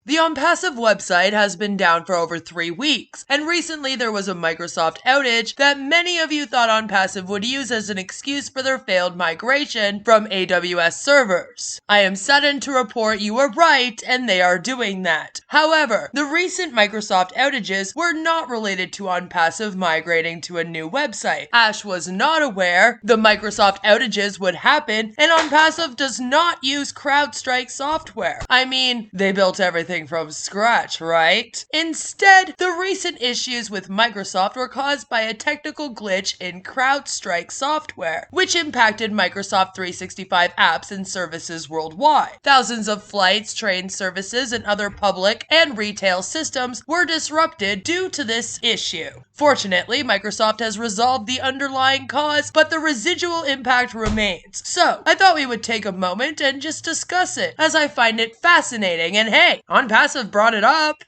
The OnPassive website has been down for over 3 weeks, and recently there was a Microsoft outage that many of you thought OnPassive would use as an excuse for their failed migration from AWS servers. I am saddened to report you were right, and they are doing that. However, the recent Microsoft outages were not related to OnPassive migrating to a new website. Ash was not aware the Microsoft outages would happen, and OnPassive does not use CrowdStrike software. I mean, they built everything from scratch, right? Instead, the recent issues with Microsoft were caused by a technical glitch in CrowdStrike software, which impacted Microsoft 365 apps and services worldwide. Thousands of flights, train services, and other public and retail systems were disrupted due to this issue. Fortunately, Microsoft has resolved the underlying cause, but the residual impact remains. So, I thought we would take a moment and just discuss it, as I find it fascinating, and hey, OnPassive brought it up.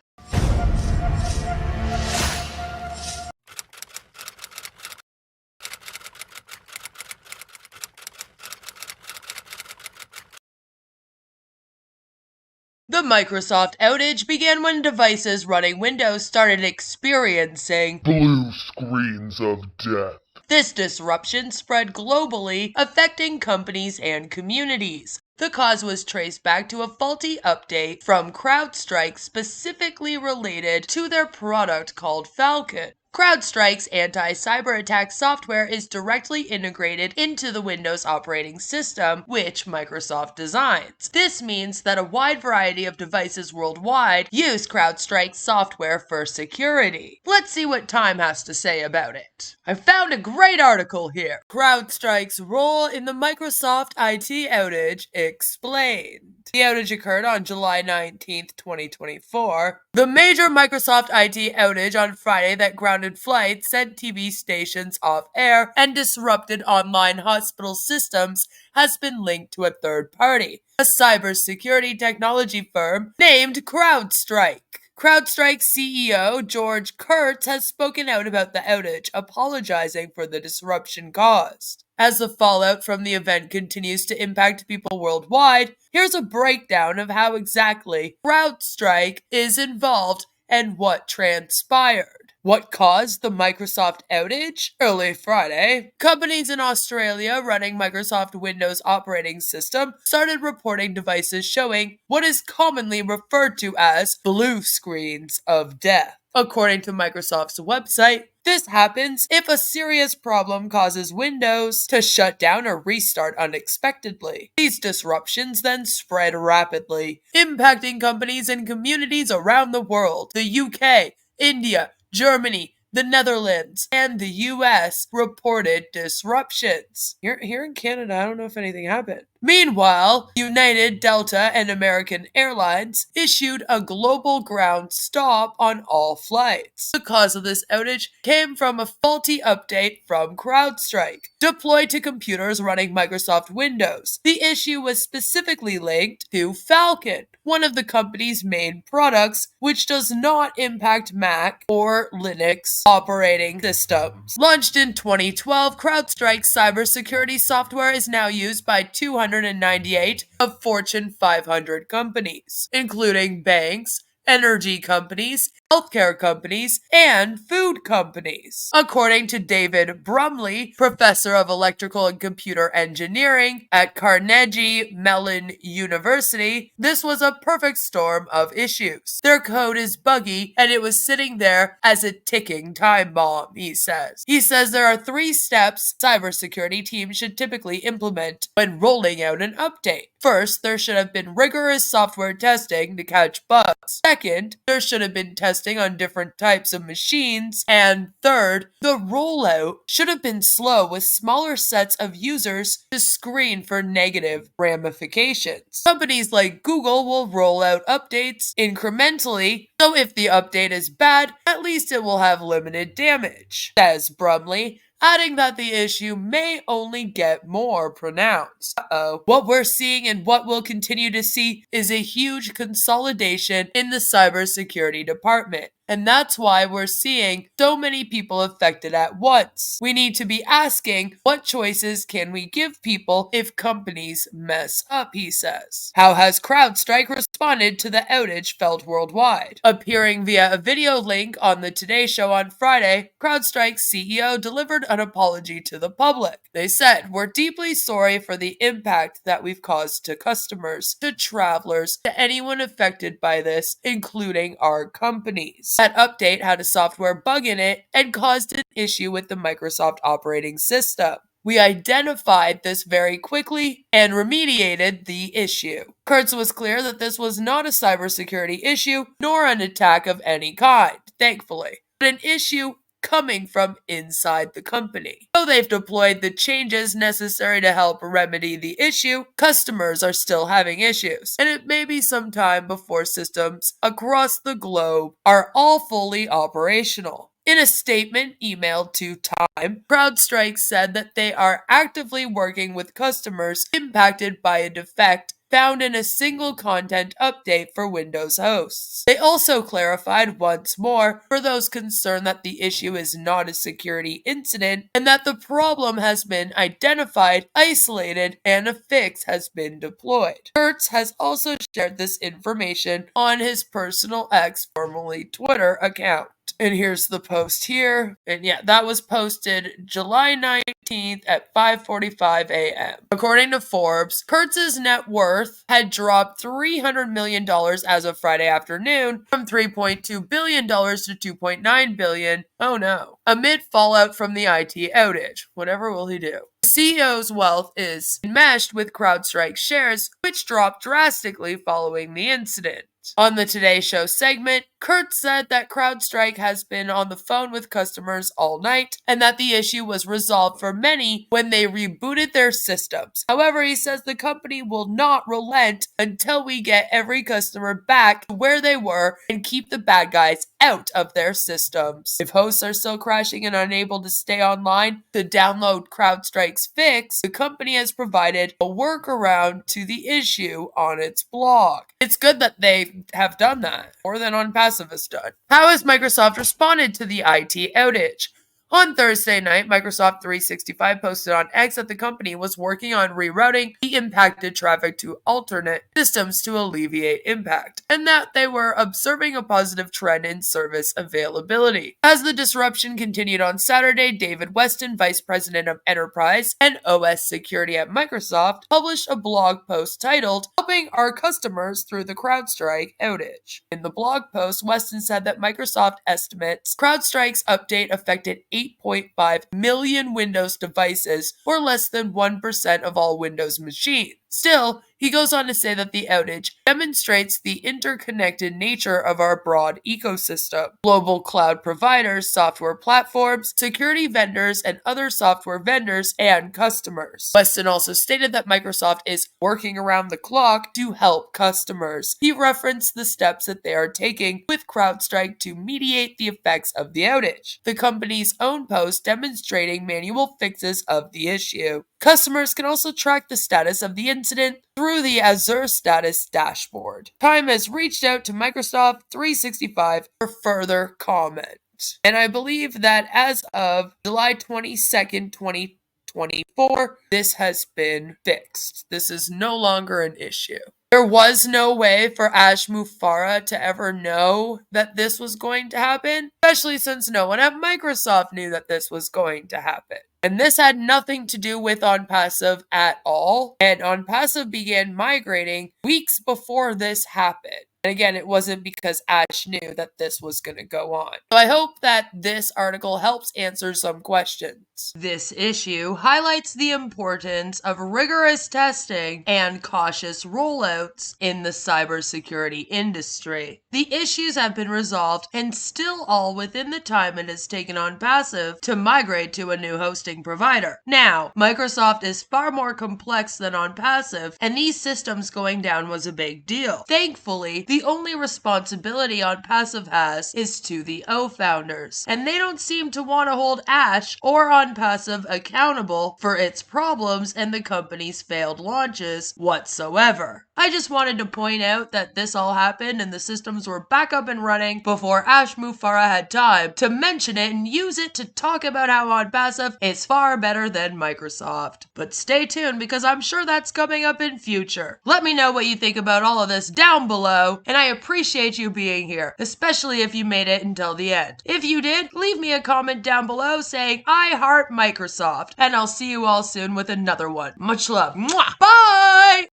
The Microsoft outage began when devices running Windows started experiencing blue screens of death. This disruption spread globally, affecting companies and communities. The cause was traced back to a faulty update from CrowdStrike specifically related to their product called Falcon. CrowdStrike's anti-cyber attack software is directly integrated into the Windows operating system, which Microsoft designs. This means that a wide variety of devices worldwide use CrowdStrike's software for security. Let's see what Time has to say about it. I found a great article here. CrowdStrike's role in the Microsoft IT outage explained. The outage occurred on July 19th, 2024. The major Microsoft IT outage on Friday that grounded flights, sent TV stations off air, and disrupted online hospital systems has been linked to a third party, a cybersecurity technology firm named CrowdStrike. CrowdStrike CEO George Kurtz has spoken out about the outage, apologizing for the disruption caused. As the fallout from the event continues to impact people worldwide, here's a breakdown of how exactly CrowdStrike is involved and what transpired. What caused the Microsoft outage? Early Friday, companies in Australia running Microsoft Windows operating system started reporting devices showing what is commonly referred to as blue screens of death. According to Microsoft's website, this happens if a serious problem causes Windows to shut down or restart unexpectedly. These disruptions then spread rapidly, impacting companies and communities around the world. The UK, India, Germany, the Netherlands, and the US reported disruptions. Here in Canada, I don't know if anything happened. Meanwhile, United, Delta, and American Airlines issued a global ground stop on all flights. The cause of this outage came from a faulty update from CrowdStrike, deployed to computers running Microsoft Windows. The issue was specifically linked to Falcon, one of the company's main products, which does not impact Mac or Linux operating systems. Launched in 2012, CrowdStrike's cybersecurity software is now used by 298 of Fortune 500 companies, including banks, energy companies, healthcare companies, and food companies. According to David Brumley, professor of electrical and computer engineering at Carnegie Mellon University, this was a perfect storm of issues. Their code is buggy, and it was sitting there as a ticking time bomb, he says. He says there are 3 steps cybersecurity teams should typically implement when rolling out an update. First, there should have been rigorous software testing to catch bugs. Second, there should have been testing on different types of machines. And third, the rollout should have been slow with smaller sets of users to screen for negative ramifications. Companies like Google will roll out updates incrementally, so if the update is bad, at least it will have limited damage, says Brumley, adding that the issue may only get more pronounced. What we're seeing and what we'll continue to see is a huge consolidation in the cybersecurity department. And that's why we're seeing so many people affected at once. We need to be asking, what choices can we give people if companies mess up, he says. How has CrowdStrike responded to the outage felt worldwide? Appearing via a video link on the Today Show on Friday, CrowdStrike's CEO delivered an apology to the public. They said, "We're deeply sorry for the impact that we've caused to customers, to travelers, to anyone affected by this, including our companies." That update had a software bug in it and caused an issue with the Microsoft operating system. We identified this very quickly and remediated the issue. Kurtz was clear that this was not a cybersecurity issue nor an attack of any kind, thankfully, but an issue coming from inside the company. Though they've deployed the changes necessary to help remedy the issue, customers are still having issues, and it may be some time before systems across the globe are all fully operational. In a statement emailed to Time, CrowdStrike said that they are actively working with customers impacted by a defect found in a single content update for Windows hosts. They also clarified once more for those concerned that the issue is not a security incident and that the problem has been identified, isolated, and a fix has been deployed. Kurtz has also shared this information on his personal X, formerly Twitter, account. And here's the post here. And yeah, that was posted July 19th at 5:45 a.m. According to Forbes, Kurtz's net worth had dropped $300 million as of Friday afternoon from $3.2 billion to $2.9 billion. Oh no. Amid fallout from the IT outage. Whatever will he do? The CEO's wealth is enmeshed with CrowdStrike shares, which dropped drastically following the incident. On the Today Show segment, Kurtz said that CrowdStrike has been on the phone with customers all night and that the issue was resolved for many when they rebooted their systems. However, he says the company will not relent until we get every customer back to where they were and keep the bad guys out of their systems. If hosts are still crashing and unable to stay online to download CrowdStrike's fix, the company has provided a workaround to the issue on its blog. It's good that they have done that, more than OnPassive has done. How has Microsoft responded to the IT outage? On Thursday night, Microsoft 365 posted on X that the company was working on rerouting the impacted traffic to alternate systems to alleviate impact, and that they were observing a positive trend in service availability. As the disruption continued on Saturday, David Weston, Vice President of Enterprise and OS Security at Microsoft, published a blog post titled, "Helping Our Customers Through the CrowdStrike Outage." In the blog post, Weston said that Microsoft estimates CrowdStrike's update affected 8.5 million Windows devices, or less than 1% of all Windows machines. Still, he goes on to say that the outage demonstrates the interconnected nature of our broad ecosystem. Global cloud providers, software platforms, security vendors, and other software vendors and customers. Weston also stated that Microsoft is working around the clock to help customers. He referenced the steps that they are taking with CrowdStrike to mediate the effects of the outage. The company's own post demonstrating manual fixes of the issue. Customers can also track the status of the incident through the Azure Status dashboard. Time has reached out to Microsoft 365 for further comment. And I believe that as of July 22nd, 2024, this has been fixed. This is no longer an issue. There was no way for Ash Mufareh to ever know that this was going to happen, especially since no one at Microsoft knew that this was going to happen. And this had nothing to do with OnPassive at all, and OnPassive began migrating weeks before this happened. And again, it wasn't because Ash knew that this was going to go on. So I hope that this article helps answer some questions. This issue highlights the importance of rigorous testing and cautious rollouts in the cybersecurity industry. The issues have been resolved and still all within the time it has taken OnPassive to migrate to a new hosting provider. Now, Microsoft is far more complex than OnPassive, and these systems going down was a big deal. Thankfully, the only responsibility OnPassive has is to the O-founders, and they don't seem to want to hold Ash or OnPassive accountable for its problems and the company's failed launches whatsoever. I just wanted to point out that this all happened and the systems were back up and running before Ash Mufareh had time to mention it and use it to talk about how OnPassive is far better than Microsoft. But stay tuned because I'm sure that's coming up in future. Let me know what you think about all of this down below, and I appreciate you being here, especially if you made it until the end. If you did, leave me a comment down below saying I heart Microsoft, and I'll see you all soon with another one. Much love. Mwah! Bye!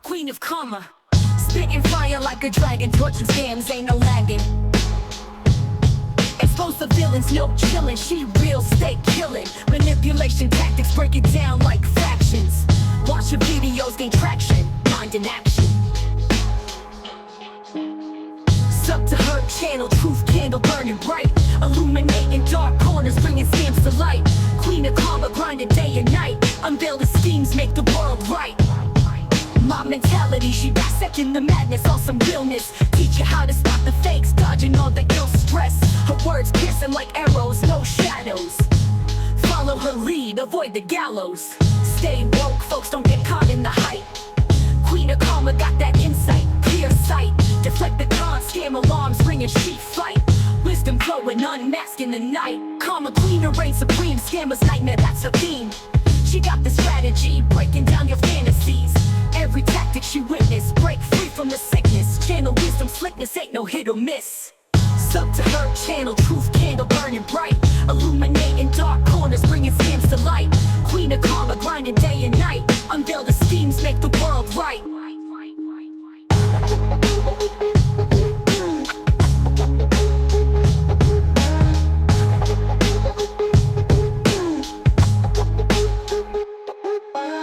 Queen of Karma, spitting fire like a dragon, torching scams, ain't no lagging. Expose the villains, no chillin', she real, stay killin'. Manipulation tactics, break it down like fractions. Watch your videos, gain traction, mind in action. Sub to her channel, truth candle burning bright, illuminating dark corners, bringing scams to light. Queen of Karma, grinding day and night, unveil the schemes, make the world right. My mentality, she dissecting the madness, all some realness. Teach you how to stop the fakes, dodging all the ill stress. Her words piercing like arrows, no shadows. Follow her lead, avoid the gallows. Stay woke, folks, don't get caught in the hype. Queen of Karma got that insight, clear sight. Deflect the con, scam alarms, ringing sheep fight. Wisdom flowing, unmasking the night. Karma queen, reign supreme, scammers nightmare, that's her theme. She got the strategy, breaking down your fantasies. Every tactic she witnessed, break free from the sickness. Channel wisdom, slickness, ain't no hit or miss. Sub to her channel, truth candle burning bright,